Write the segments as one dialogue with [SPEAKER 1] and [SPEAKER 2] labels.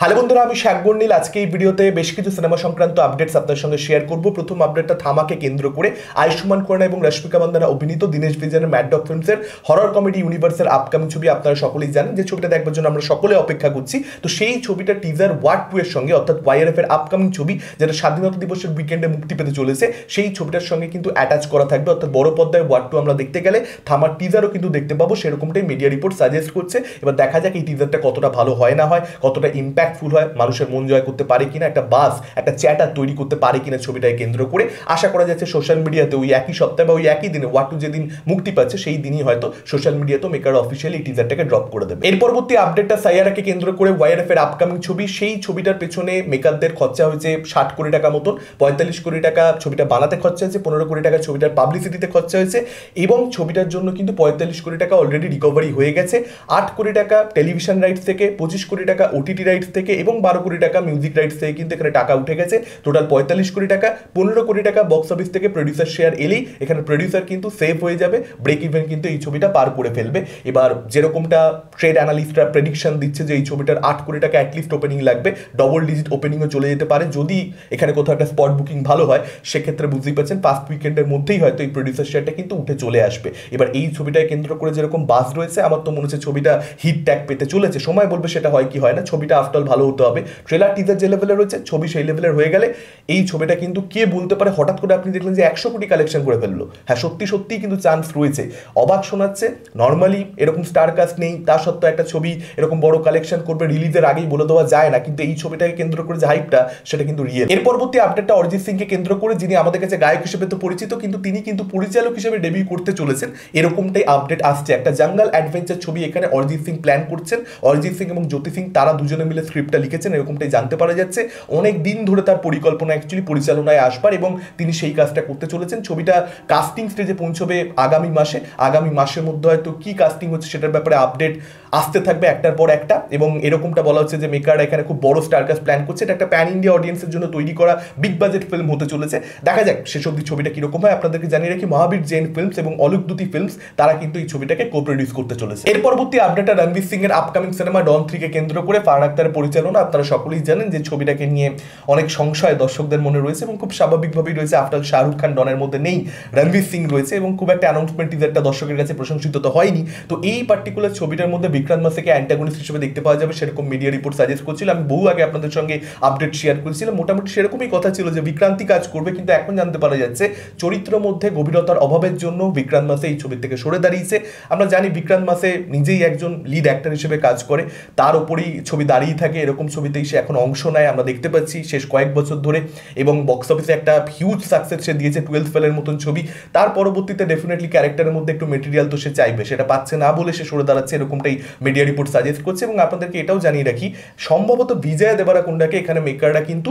[SPEAKER 1] Hello বন্ধুরা, আমি শাকবর নীল। আজকে এই ভিডিওতে বেশ কিছু সিনেমা সংক্রান্ত আপডেটস আপনার সঙ্গে শেয়ার করব। প্রথম আপডেটটা থামাকে কেন্দ্র করে আয়ুষ্মান খুরানা এবং রশ্মিকা মান্দানা অভিনীত দীনেশ বিজয়নের ম্যাড ডগ ফিল্মসের হরর কমেডি ইউনিভার্সের আপকামিং ছবি। আপনারা সকলেই জানেন যে ছবিটা দেখবার জন্য আমরা সকলে অপেক্ষা করছি। তো সেই ছবিটা টিজার ওয়ার্ড 2 এর সঙ্গে, অর্থাৎ ওয়াইআরএফ এর আপকামিং ছবি যেটা স্বাধীনতা দিবসের উইকেন্ডে মুক্তি পেতে চলেছে, সেই ছবিটার সঙ্গে কিন্তু অ্যাটাচ করা থাকবে। অর্থাৎ বড় পর্দায় ওয়ার্ড 2 আমরা দেখতে গেলে থামার টিজারও কিন্তু দেখতে পাবো, সেরকমটাই মিডিয়া রিপোর্ট সাজেস্ট করছে। এবার দেখা যাক এই টিজারটা কতটা ভালো হয় না হয়, কতটা ইম্প্যাক্টফুল হয়, মানুষের মন জয় করতে পারে কিনা, একটা বাস, একটা চ্যাটার তৈরি করতে পারে কিনা ছবিটাকে কেন্দ্র করে। আশা করা যাচ্ছে সোশ্যাল মিডিয়াতে ওই একই সপ্তাহে বা ওই একই দিনে ওয়ার্ড 2 যেদিন মুক্তি পাচ্ছে সেই দিনই হয়তো সোশ্যাল মিডিয়াতেও মেকার অফিসিয়ালি এই টিজারটাকে ড্রপ করে দেবে। এর পরবর্তী আপডেটটা সাইয়ারাকে কেন্দ্র করে ওয়াইআরএফ এর আপকামিং ছবি। সেই ছবিটার পেছনে মেকারদের খরচা হয়েছে 60 কোটি টাকা মতন। 45 কোটি টাকা ছবিটা বানাতে খরচা হয়েছে, 15 কোটি টাকা ছবিটার পাবলিসিটিতে খরচা হয়েছে এবং ছবিটার জন্য কিন্তু 45 কোটি টাকা অলরেডি রিকভারি হয়ে গেছে। 8 কোটি টাকা টেলিভিশন রাইটস থেকে, 25 কোটি টাকা ওটিটি রাইটস থেকে এবং 12 কোটি টাকা মিউজিক রাইটস থেকে কিন্তু এখানে টাকা উঠে গেছে। টোটাল 45 কোটি টাকা। 15 কোটি টাকা বক্স অফিস থেকে প্রডিউসার শেয়ার এলেই এখানে প্রডিউসার কিন্তু সেভ হয়ে যাবে, ব্রেক ইভেন কিন্তু এই ছবিটা পার করে ফেলবে। এবার যেরকমটা ট্রেড অ্যানালিস্টরা প্রেডিকশন দিচ্ছে যে এই ছবিটার 8 কোটি টাকা অ্যাটলিস্ট ওপেনিং লাগবে, ডবল ডিজিট ওপেনিংও চলে যেতে পারে যদি এখানে কোথাও একটা স্পট বুকিং ভালো হয়। সেক্ষেত্রে বুঝতেই পারছেন ফার্স্ট উইকেন্ডের মধ্যেই হয়তো এই প্রডিউসার শেয়ারটা কিন্তু উঠে চলে আসবে। এবার এই ছবিটাকে কেন্দ্র করে যেরকম বাস রয়েছে, আমার তো মনে হচ্ছে ছবিটা হিট ট্যাগ পেতে চলেছে। সময় বলবে সেটা হয় কি হয় না। ছবিটা আফটার ভালো হতে হবে। ট্রেলার টিজার যে লেভেলের রয়েছে, ছবি সেই লেভেলের হয়ে গেলে এই ছবিটা কিন্তু কে বলতে পারে হঠাৎ করে আপনি দেখলেন যে 100 কোটি কালেকশন করে ফেললো। হ্যাঁ, সত্যি সত্যিই কিন্তু চান্স রয়েছে। অবাক শোনাচ্ছে। নর্মালি এরকম স্টার কাস্ট নেই, তা সত্ত্বেও একটা ছবি এরকম বড় কালেকশন করবে রিলিজের আগেই বলে দেওয়া যায় না, কিন্তু এই ছবিটাকে কেন্দ্র করে যে হাইপটা সেটা কিন্তু রিয়েল। এর পরবর্তী আপডেটটা অরিজিৎ সিংকে কেন্দ্র করে, যিনি আমাদের কাছে গায়ক হিসেবে তো পরিচিত, কিন্তু তিনি কিন্তু পরিচালক হিসেবে ডেবিউ করতে চলেছেন, এরকমটাই আপডেট আসছে। একটা জঙ্গল অ্যাডভেঞ্চার ছবি এখানে অরিজিৎ সিং প্ল্যান করছেন। অরিজিৎ সিং এবং জ্যোতি সিং তারা দুজনে মিলে স্ক্রিপ্টটা লিখেছেন, এরকমটাই জানতে পারা যাচ্ছে। অনেক দিন ধরে তার পরিকল্পনা অ্যাকচুয়ালি পরিচালনায় আসবার এবং তিনি সেই কাজটা করতে চলেছেন। ছবিটা কাস্টিং স্টেজে পৌঁছবে আগামী মাসে। আগামী মাসের মধ্যে হয়তো কি কাস্টিং হচ্ছে সেটার ব্যাপারে আপডেট আসতে থাকবে একটার পর একটা। এবং এরকমটা বলা হচ্ছে যে মেকাররা এখানে খুব বড় স্টার কাস্ট প্ল্যান করছে। এটা একটা প্যান ইন্ডিয়া অডিয়েন্সের জন্য তৈরি করা বিগ বাজেট ফিল্ম হতে চলেছে। দেখা যাক শেষ অবধি ছবিটা কিরকম হয়। আপনাদেরকে জানিয়ে রাখি মহাবীর জৈন ফিল্মস এবং অলোক দুতি ফিল্মস তারা কিন্তু এই ছবিটাকে কো প্রডিউস করতে চলেছে। এর পরবর্তী আপডেটটা রণবীর সিং এর আপকামিং সিনেমা ডন 3 কে কেন্দ্র করে ফারহান আখতারের পরিচালনা। আপনারা সকলেই জানেন যে ছবিটাকে নিয়ে অনেক সংশয় দর্শকদের মনে রয়েছে এবং খুব স্বাভাবিকভাবেই রয়েছে। আফটার শাহরুখ খান ডনের মধ্যে নেই, রণবীর সিং রয়েছে এবং খুব একটা অ্যানাউন্সমেন্ট টিজারটা দর্শকের কাছে প্রশংসিত তো হয়নি। তো এই পার্টিকুলার ছবিটার মধ্যে বিক্রান্ত মাসিকে অ্যান্টাগনিস্ট হিসেবে দেখতে পাওয়া যাবে, সেরকম মিডিয়া রিপোর্ট সাজেস্ট করছিল। আমি বহু আগে আপনাদের সঙ্গে আপডেট শেয়ার করেছিলাম, মোটামুটি সেরকমই কথা ছিল যে বিক্রান্তি কাজ করবে, কিন্তু এখন জানতে পারা যাচ্ছে চরিত্রের মধ্যে গভীরতার অভাবের জন্য বিক্রান্ত মাসে এই ছবি থেকে সরে দাঁড়িয়েছে। আমরা জানি বিক্রান্ত মাসে নিজেই একজন লিড অ্যাক্টর হিসেবে কাজ করে, তার উপরেই ছবি দাঁড়িয়ে থাকে। এরকম ছবিতেই সে এখন অংশ নেয়, আমরা দেখতে পাচ্ছি শেষ কয়েক বছর ধরে। এবং বক্স অফিসে একটা হিউজ সাকসেস সে দিয়েছে, 12 ফেলের মতন ছবি। তার পরবর্তীতে ডেফিনেটলি ক্যারেক্টারের মধ্যে একটু মেটেরিয়াল তো সে চাইবে, সেটা পাচ্ছে না বলে সে সরে দাঁড়াচ্ছে, এরকমটাই মিডিয়া রিপোর্ট সাজেস্ট করছে। এবং আপনাদেরকে এটাও জানিয়ে রাখি, সম্ভবত বিজয় দেবারাকোন্ডাকে এখানে মেকাররা কিন্তু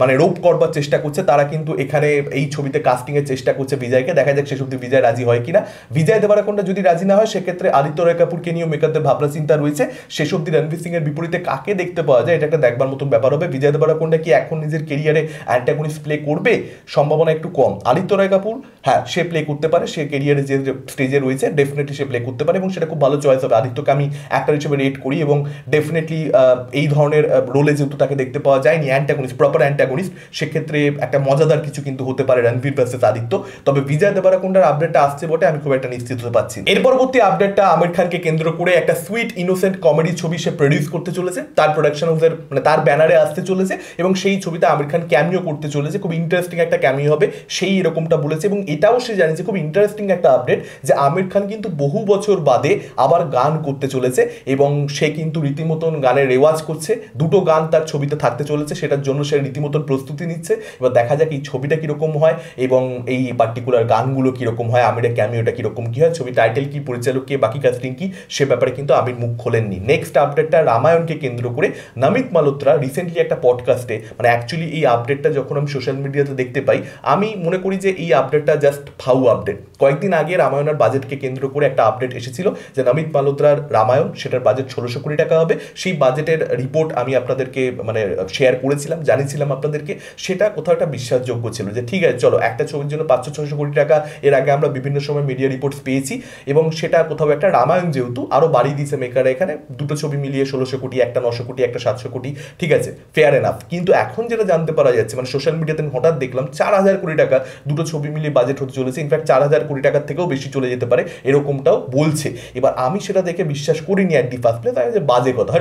[SPEAKER 1] মানে রোপ করবার চেষ্টা করছে। তারা কিন্তু এখানে এই ছবিতে কাস্টিং এর চেষ্টা করছে বিজয়কে। দেখা যাক শেষ অব্দি বিজয় রাজি হয় কিনা। বিজয় দেবারাকোন্ডা যদি রাজি না হয়, সেক্ষেত্রে আদিত্য রয় কাপুরকে নিয়েও মেকারদের ভাবনা চিন্তা রয়েছে। শেষ অব্দি রণবীর সিং এর বিপরীতে কাকে দেখতে পাওয়া যায়, এটা একটা দেখবার মতন ব্যাপার হবে। বিজয় দেবারাকোন্ডা কি এখন নিজের কেরিয়ারে অ্যান্টাগনিস্ট প্লে করবে? সম্ভাবনা একটু কম। আদিত্য রয় কাপুর হ্যাঁ, সে প্লে করতে পারে, সে কেরিয়ারে যে স্টেজে রয়েছে ডেফিনেটলি সে প্লে করতে পারে এবং সেটা খুব ভালো চয়েস হবে। আদিত্যকে আমি অ্যাক্টর হিসেবে রেট করি এবং ডেফিনেটলি এই ধরনের রোলে যেহেতু তাকে দেখতে পাওয়া যায়নি অ্যান্টাগনিস্ট, প্রপার অ্যান্টাগনিস্ট, সেক্ষেত্রে একটা মজাদার কিছু কিন্তু হতে পারে রণবীর ভার্সেস আদিত্য। তবে বিজয় দেবারাকোন্ডার আপডেটটা আসছে বটে, আমি খুব একটা নিশ্চিত হতে পারছি। এর পরবর্তী আপডেটটা আমির খানকে কেন্দ্র করে একটা সুইট ইনোসেন্ট কমেডি ছবি সে প্রডিউস করতে চলেছে। তার প্রোডাকশন হাউসের মানে তার ব্যানারে আসতে চলেছে এবং সেই ছবিতে আমির খান ক্যামিও করতে চলেছে। খুব ইন্টারেস্টিং একটা ক্যামিও হবে, সেই এরকমটা বলেছে। এবং এটাও সে জানিয়েছে, খুব ইন্টারেস্টিং একটা আপডেট, যে আমির খান কিন্তু বহু বছর বাদে আবার গান করতে চলেছে এবং সে কিন্তু রীতিমতন গানের রেওয়াজ করছে। দুটো গান তার ছবিতে থাকতে চলেছে, সেটার জন্য সে রীতিমতন প্রস্তুতি নিচ্ছে। এবার দেখা যাক এই ছবিটা কিরকম হয় এবং এই পার্টিকুলার গানগুলো কিরকম হয়, আমিরের ক্যামিওটা কিরকম কি হয়, ছবি টাইটেল কি, পরিচালক কে, বাকি কাস্টিং কি, সে ব্যাপারে কিন্তু আমির মুখ খোলেননি। নেক্সট আপডেটটা রামায়ণকে কেন্দ্র করে নমিত মালহোত্রা রিসেন্টলি একটা পডকাস্টে, মানে অ্যাকচুয়ালি এই আপডেটটা যখন আমি সোশ্যাল মিডিয়াতে দেখতে পাই, আমি মনে করি যে এই আপডেটটা জাস্ট ফাউ আপডেট। কয়েকদিন আগে রামায়ণের বাজেটকে কেন্দ্র করে একটা আপডেট এসেছিল যে নমিত মালহোত্রার রামায়ণ, সেটার বাজেট 1600 কোটি টাকা হবে। সেই বাজেটের রিপোর্ট আমি আপনাদেরকে মানে শেয়ার করেছিলাম, জানিয়েছিলাম আপনাদেরকে। সেটা কোথাও একটা বিশ্বাসযোগ্য ছিল যে ঠিক আছে চলো, একটা ছবির জন্য 500-600 কোটি টাকা এর আগে আমরা বিভিন্ন সময় মিডিয়া রিপোর্টস পেয়েছি, এবং সেটা কোথাও একটা রামায়ণ যেহেতু আরও বাড়িয়ে দিয়েছে মেকাররা, এখানে দুটো ছবি মিলিয়ে 1600 কোটি, একটা 900 কোটি, একটা 700 কোটি, ঠিক আছে, ফেয়ার এনাফ। কিন্তু এখন যেটা জানতে পারা যাচ্ছে, মানে সোশ্যাল মিডিয়াতে আমি হঠাৎ দেখলাম 4000 কোটি টাকা দুটো ছবি মিলিয়ে বাজেট হতে চলেছে। ইনফ্যাক্ট 4000 কোটি টাকার থেকেও বেশি চলে যেতে পারে, এরকমটাও বলছে। এবার আমি সেটা দেখে বিশ্বাস করিনি অ্যাট দি ফার্স্ট প্লেস, তাই যে বাজে কথা,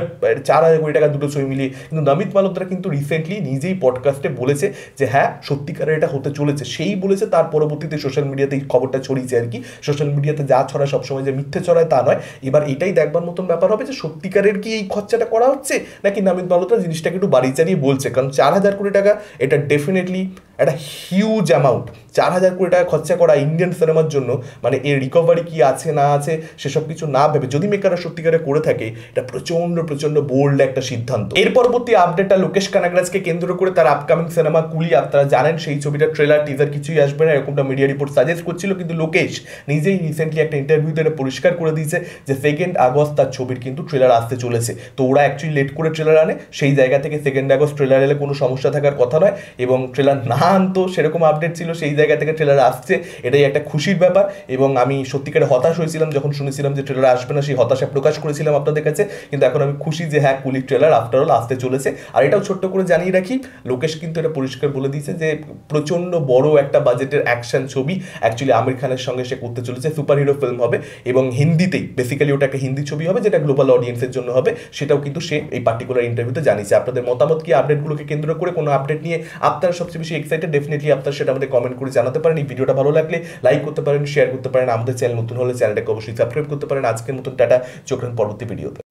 [SPEAKER 1] 4000 কোটি টাকা দুটো ছবি মিলিয়ে। কিন্তু নমিত মালহোত্রা কিন্তু রিসেন্টলি নিজেই পডকাস্টে বলেছে যে হ্যাঁ সত্যিকারের এটা হতে চলেছে। সেই বলেছে, তার পরবর্তীতে সোশ্যাল মিডিয়াতে এই খবরটা ছড়িয়েছে আর কি। সোশ্যাল মিডিয়াতে যা ছড়ায় সবসময় যে মিথ্যে ছড়ায় তা নয়। এবার এটাই দেখবার মতন ব্যাপার হবে যে সত্যিকারের কি এই খরচাটা করা হচ্ছে, নাকি নমিত মালহোত্রা জিনিসটাকে একটু বাড়িয়ে চালিয়ে বলছে। কারণ 4000 কোটি টাকা এটা ডেফিনেটলি একটা হিউজ অ্যামাউন্ট। 4000 কোটি টাকা খরচা করা ইন্ডিয়ান সিনেমার জন্য, মানে এর রিকভারি কি আছে না আছে সেসব কিছু না ভেবে যদি মেকাররা সত্যিকারে করে থাকে, এটা প্রচন্ড প্রচন্ড বোল্ড একটা সিদ্ধান্ত। এর পরবর্তী আপডেটটা লোকেশ কানাগরাজকে কেন্দ্র করে তার আপকামিং সিনেমা কুলি। আপনারা জানেন সেই ছবিটা ট্রেলার টিজার কিছুই আসবে না, এরকমটা মিডিয়া রিপোর্ট সাজেস্ট করছিল। কিন্তু লোকেশ নিজেই রিসেন্টলি একটা ইন্টারভিউতে এটা পরিষ্কার করে দিয়েছে যে 2 আগস্ট তার ছবির কিন্তু ট্রেলার আসতে চলেছে। তো ওরা অ্যাকচুয়ালি লেট করে ট্রেলার আনে, সেই জায়গা থেকে 2 আগস্ট ট্রেলার এলে কোনো সমস্যা থাকার কথা নয়। এবং ট্রেলার না আনতো সেরকম আপডেট ছিল, সেই জায়গা থেকে ট্রেলার আসছে, এটাই একটা খুশির ব্যাপার। এবং আমি সত্যিকারে হতাশ হয়েছিলাম যখন শুনেছিলাম যে ট্রেলার আসবে না, সেই হতাশা প্রকাশ করেছিলাম আপনাদের কাছে। কিন্তু এখন আমি খুশি যে হ্যাঁ কুলি ট্রেলার আফটার অল আসতে চলেছে। আর এটাও ছোট্ট করে জানিয়ে রাখি, লোকেশ কিন্তু এটা পরিষ্কার বলে দিয়েছে যে প্রচণ্ড বড় একটা বাজেটের অ্যাকশন ছবি অ্যাকচুয়ালি আমির খানের সঙ্গে সে করতে চলেছে। সুপার হিরো ফিল্ম হবে এবং হিন্দিতেই, বেসিক্যালি ওটা একটা হিন্দি ছবি হবে যেটা গ্লোবাল অডিয়েন্সের জন্য হবে। সেটাও কিন্তু সে এই পার্টিকুলার ইন্টারভিউতে জানিয়েছে। আপনাদের মতামত কি আপডেটগুলোকে কেন্দ্র করে, কোনো আপডেট নিয়ে আপনারা সবচেয়ে বেশি এক্সাইটেড, ডেফিনেটলি আপনারা সেটা আমাদের কমেন্ট করে জানাতে পারেন। এই ভিডিওটা ভালো লাগলে লাইক করতে পারেন, শেয়ার করতে পারেন। আমাদের চ্যানেল নতুন হলে চ্যানেলটাকে অবশ্যই সাবস্ক্রাইব করতে পারেন। আজকের মতন টাটা, চোখ রাখুন পরবর্তী ভিডিওতে।